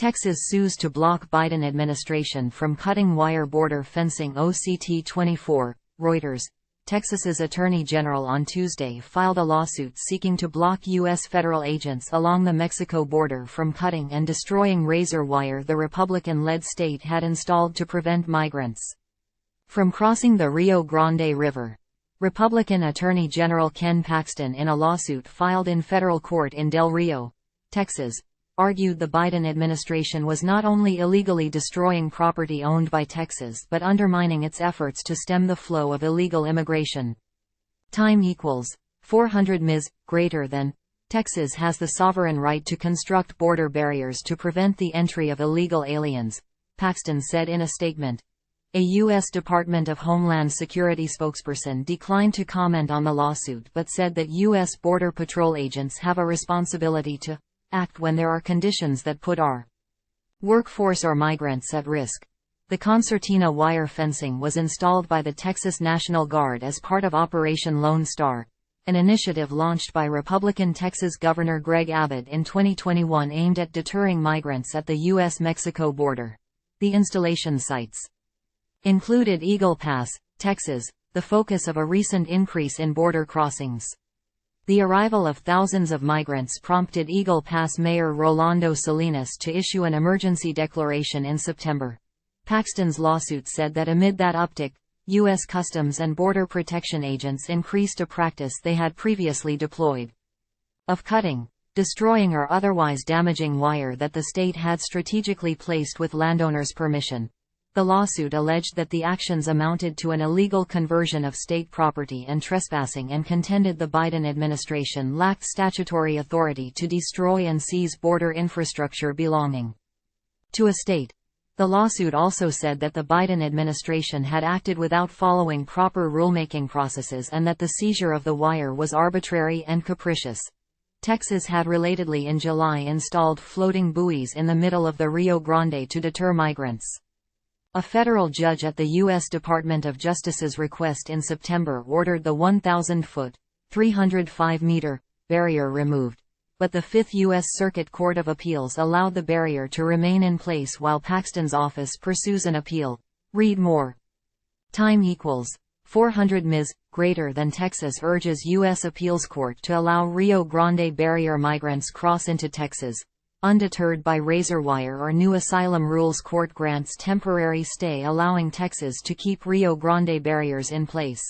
Texas sues to block Biden administration from cutting wire border fencing. OCT 24, Reuters. Texas's Attorney General on Tuesday filed a lawsuit seeking to block U.S. federal agents along the Mexico border from cutting and destroying razor wire the Republican-led state had installed to prevent migrants from crossing the Rio Grande River. Republican Attorney General Ken Paxton, in a lawsuit filed in federal court in Del Rio, Texas, argued the Biden administration was not only illegally destroying property owned by Texas but undermining its efforts to stem the flow of illegal immigration. Time equals 400 ms. Greater than. Texas has the sovereign right to construct border barriers to prevent the entry of illegal aliens, Paxton said in a statement. A U.S. Department of Homeland Security spokesperson declined to comment on the lawsuit but said that U.S. Border Patrol agents have a responsibility to act when there are conditions that put our workforce or migrants at risk. The concertina wire fencing was installed by the Texas National Guard as part of Operation Lone Star, an initiative launched by Republican Texas Governor Greg Abbott in 2021 aimed at deterring migrants at the U.S.-Mexico border. The installation sites included Eagle Pass, Texas, the focus of a recent increase in border crossings. The arrival of thousands of migrants prompted Eagle Pass Mayor Rolando Salinas to issue an emergency declaration in September. Paxton's lawsuit said that amid that uptick, U.S. Customs and Border Protection agents increased a practice they had previously deployed of cutting, destroying or otherwise damaging wire that the state had strategically placed with landowners' permission. The lawsuit alleged that the actions amounted to an illegal conversion of state property and trespassing and contended the Biden administration lacked statutory authority to destroy and seize border infrastructure belonging to a state. The lawsuit also said that the Biden administration had acted without following proper rulemaking processes and that the seizure of the wire was arbitrary and capricious. Texas had relatedly in July installed floating buoys in the middle of the Rio Grande to deter migrants. A federal judge at the U.S. Department of Justice's request in September ordered the 1,000-foot (305-meter) barrier removed, but the Fifth U.S. Circuit Court of Appeals allowed the barrier to remain in place while Paxton's office pursues an appeal. Read more. Time equals 400 ms. Greater than. Texas urges U.S. Appeals Court to allow Rio Grande barrier migrants cross into Texas. Undeterred by razor wire or new asylum rules, court grants temporary stay allowing Texas to keep Rio Grande barriers in place.